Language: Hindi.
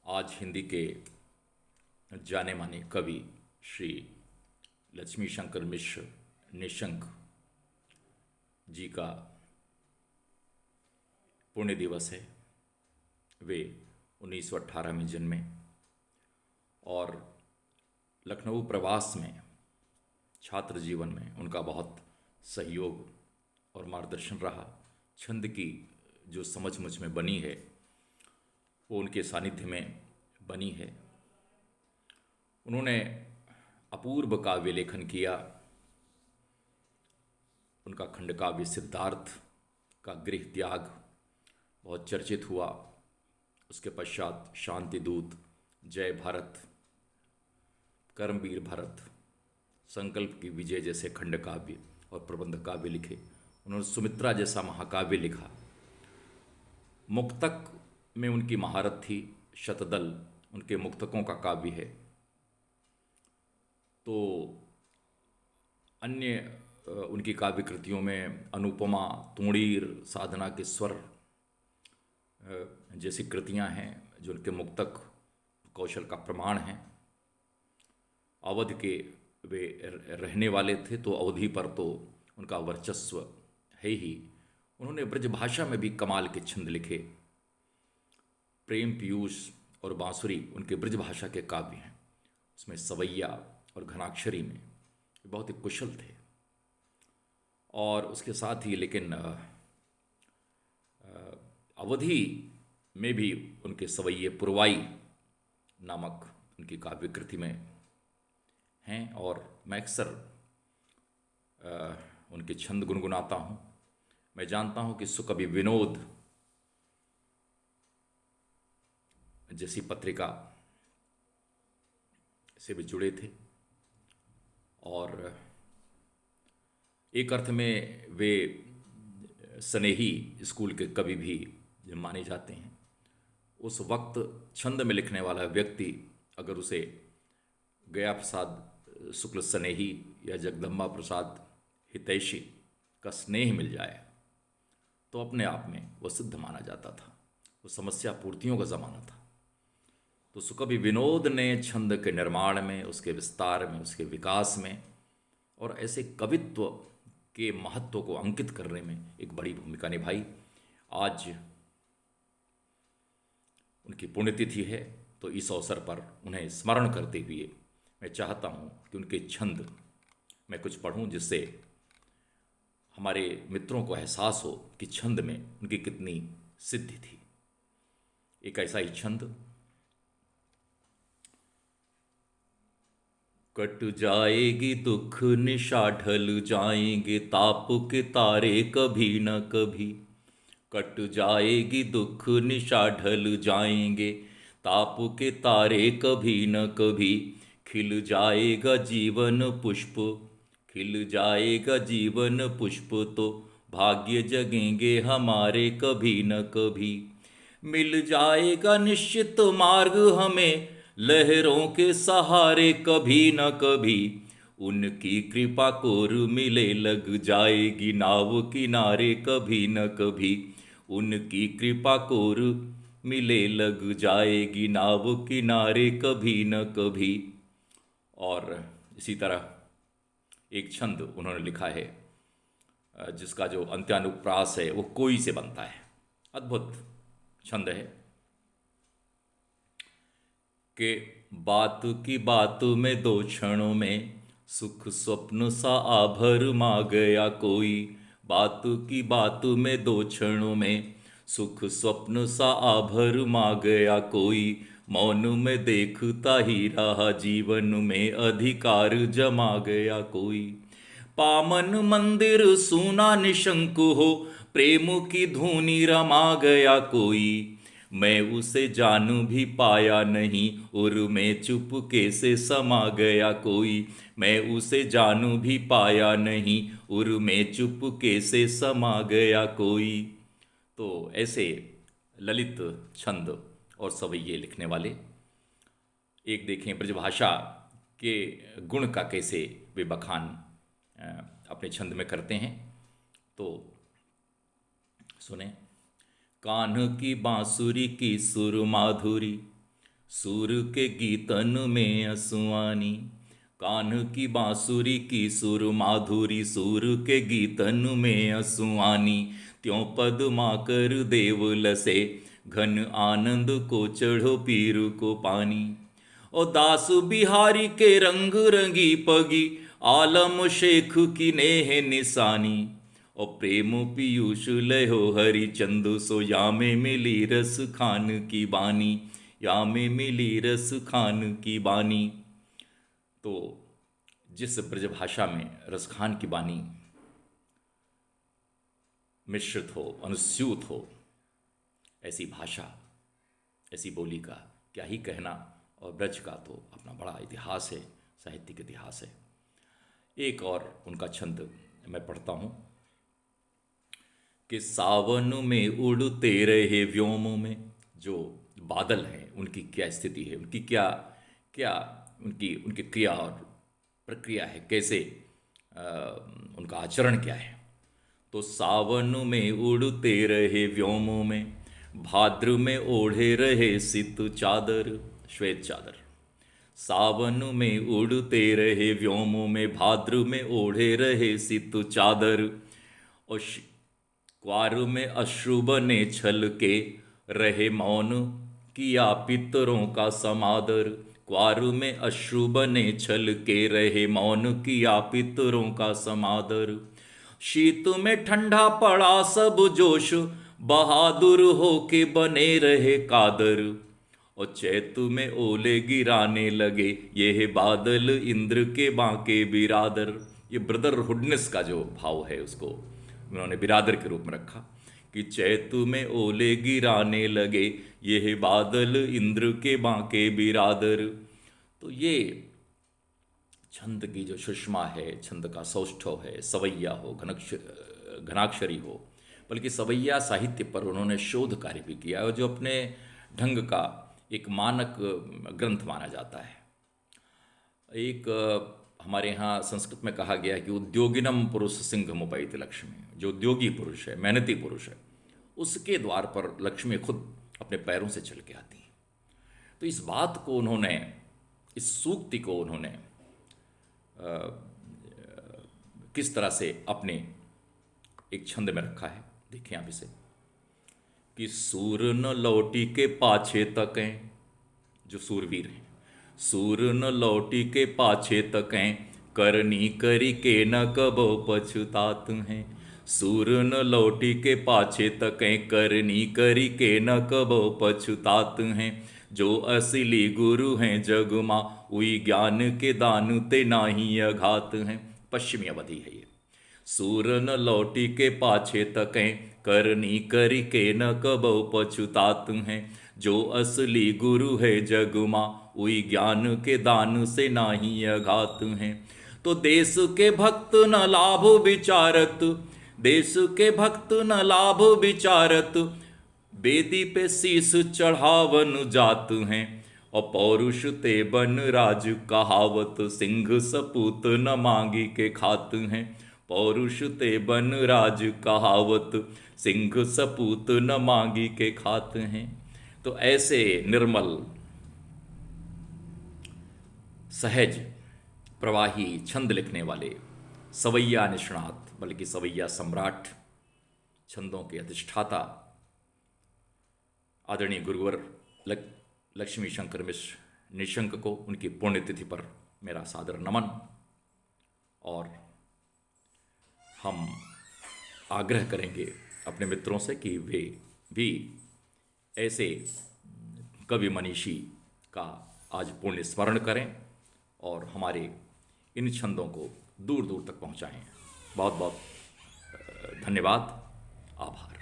आज हिंदी के जाने माने कवि श्री लक्ष्मी शंकर मिश्र निशंक जी का पुण्य दिवस है। वे 1918 में जन्मे और लखनऊ प्रवास में छात्र जीवन में उनका बहुत सहयोग और मार्गदर्शन रहा। छंद की जो समझ मुझ में बनी है वो उनके सानिध्य में बनी है। उन्होंने अपूर्व काव्य लेखन किया। उनका खंडकाव्य सिद्धार्थ का गृह त्याग बहुत चर्चित हुआ। उसके पश्चात शांति दूत, जय भारत, कर्मवीर भरत, संकल्प की विजय जैसे खंडकाव्य और प्रबंध काव्य लिखे। उन्होंने सुमित्रा जैसा महाकाव्य लिखा। मुक्तक में उनकी महारत थी। शतदल उनके मुक्तकों का काव्य है। तो अन्य उनकी काव्य कृतियों में अनुपमा, तोड़ीर, साधना के स्वर जैसी कृतियां हैं जो उनके मुक्तक कौशल का प्रमाण हैं। अवध के वे रहने वाले थे तो अवधि पर तो उनका वर्चस्व है ही। उन्होंने ब्रजभाषा में भी कमाल के छंद लिखे। प्रेम पीयूष और बांसुरी उनके ब्रजभाषा के काव्य हैं। उसमें सवैया और घनाक्षरी में बहुत ही कुशल थे। और उसके साथ ही लेकिन अवधि में भी उनके सवैये पुरवाई नामक उनकी काव्य कृति में हैं। और मैं अक्सर उनके छंद गुनगुनाता हूँ। मैं जानता हूँ कि सुकवि विनोद जैसी पत्रिका से भी जुड़े थे और एक अर्थ में वे स्नेही स्कूल के कवि भी माने जाते हैं। उस वक्त छंद में लिखने वाला व्यक्ति अगर उसे गया प्रसाद शुक्ल स्नेही या जगदम्बा प्रसाद हितैषी का स्नेह मिल जाए तो अपने आप में वह सिद्ध माना जाता था। वो समस्या पूर्तियों का ज़माना था। तो सुकवि विनोद ने छंद के निर्माण में, उसके विस्तार में, उसके विकास में और ऐसे कवित्व के महत्व को अंकित करने में एक बड़ी भूमिका निभाई। आज उनकी पुण्यतिथि है तो इस अवसर पर उन्हें स्मरण करते हुए मैं चाहता हूँ कि उनके छंद मैं कुछ पढ़ूँ जिससे हमारे मित्रों को एहसास हो कि छंद में उनकी कितनी सिद्धि थी। एक ऐसा ही छंद। कट जाएगी दुख निशा ढल जाएंगे ताप के तारे कभी न कभी। कट जाएगी दुख निशा ढल जाएंगे ताप के तारे कभी न कभी। खिल जाएगा जीवन पुष्प, खिल जाएगा जीवन पुष्प तो भाग्य जगेंगे हमारे कभी न कभी। मिल जाएगा निश्चित मार्ग हमें लहरों के सहारे कभी न कभी। उनकी कृपा कोर मिले लग जाएगी नाव किनारे कभी न कभी। उनकी कृपा कोर मिले लग जाएगी नाव किनारे कभी न कभी। और इसी तरह एक छंद उन्होंने लिखा है जिसका जो अंत्यानुप्रास है वो कोई से बनता है। अद्भुत छंद है कि बात की बात में दो क्षणों में सुख स्वप्न सा आभर मा गया कोई। बात की बात में दो क्षणों में सुख स्वप्न सा आभर मा गया कोई। मौन में देखता ही रहा जीवन में अधिकार जमा गया कोई। पामन मंदिर सूना निशंक हो प्रेम की धूनी रमा गया कोई। मैं उसे जान भी पाया नहीं और मैं चुपके से समा गया कोई। मैं उसे जान भी पाया नहीं और मैं चुपके से समा गया कोई। तो ऐसे ललित छंद और सवैये लिखने वाले एक देखें ब्रजभाषा के गुण का कैसे वे बखान अपने छंद में करते हैं। तो सुने। कान्ह की बांसुरी की सुर माधुरी सूर के गीतन में असुआनी, कान की बांसुरी की सुर माधुरी, सूर के गीतन में असुआनी, त्यों पदमा कर देव लसे, घन आनंद को चढ़ो पीर को पानी। ओ दास बिहारी के रंग रंगी पगी, आलम शेख की नेह निशानी। ओ प्रेम पीयूष लहो हरि चंदु, सो या में मिली रस खान की बानी, या में मिली रस खान की बानी। तो जिस ब्रजभाषा में रसखान की बानी मिश्रित हो, अनुस्यूत हो, ऐसी भाषा, ऐसी बोली का क्या ही कहना। और ब्रज का तो अपना बड़ा इतिहास है, साहित्यिक इतिहास है। एक और उनका छंद मैं पढ़ता हूँ कि सावन में उड़ते रहे व्योमों में। जो बादल हैं उनकी क्या स्थिति है, उनकी क्या क्या उनकी उनकी क्रिया और प्रक्रिया है, कैसे उनका आचरण क्या है। तो सावन में उड़ते रहे व्योमों में, भाद्र में ओढ़े रहे सित चादर, श्वेत चादर। सावन में उड़ते रहे व्योमों में, भाद्र में ओढ़े रहे सित चादर। और क्वार में अश्रु बने छल के रहे मौन, किया पितरों का समादर। क्वार में अश्रु बने छल के रहे मौन, किया पितरों का समादर। शीत में ठंडा पड़ा सब जोश, बहादुर हो के बने रहे कादर। और चैतु में ओले गिराने लगे, ये बादल इंद्र के बांके बिरादर। ये ब्रदरहुडनेस का जो भाव है उसको उन्होंने बिरादर के रूप में रखा कि चैतु में ओले गिराने लगे, ये बादल इंद्र के बांके बिरादर। तो ये छंद की जो सुषमा है, छंद का सौष्ठव है, सवैया हो, घनाक्षरी हो, बल्कि सवैया साहित्य पर उन्होंने शोध कार्य भी किया और जो अपने ढंग का एक मानक ग्रंथ माना जाता है। एक हमारे यहाँ संस्कृत में कहा गया है कि उद्योगिनम पुरुष सिंह मुपैति लक्ष्मी। जो उद्योगी पुरुष है, मेहनती पुरुष है, उसके द्वार पर लक्ष्मी खुद अपने पैरों से चल के आती है। तो इस बात को उन्होंने, इस सूक्ति को उन्होंने किस तरह से अपने एक छंद में रखा है, देखिए आप इसे कि सूर न लौटी के पाछे तकें, जो सूरवीर हैं, सूर न लौटी के पाछे तकें, करनी करी के न कबो पछतात हैं। सूर न लौटी के पाछे तकें, करनी करी के न कबो पछतात हैं। जो असली गुरु हैं जग माँ, उई ज्ञान के दान ते नाही अघात हैं। पश्चिमी अवधि है ये। सूर न लौटी के पाछे तकें, करनी करी के न कबो पछुतात हैं। जो असली गुरु है जग माँ, उई ज्ञान के दान से नाही अघात हैं। तो देश के भक्त न लाभ विचारत, देश के भक्त न लाभ विचारत, बेदी पे शीस चढ़ावन जात हैं। और पौरुष ते बन राज कहावत, सिंह सपूत न मांगी के खात हैं। पौरुष ते बन राज कहावत, सिंह सपूत न मांगी के खात हैं। तो ऐसे निर्मल, सहज, प्रवाही छंद लिखने वाले सवैया निष्णात, बल्कि सवैया सम्राट, छंदों के अधिष्ठाता आदरणीय गुरुवर लक्ष्मी शंकर मिश्र निशंक को उनकी पुण्यतिथि पर मेरा सादर नमन। और हम आग्रह करेंगे अपने मित्रों से कि वे भी ऐसे कवि मनीषी का आज पुण्य स्मरण करें और हमारे इन छंदों को दूर दूर तक पहुंचाएं। बहुत बहुत धन्यवाद, आभार।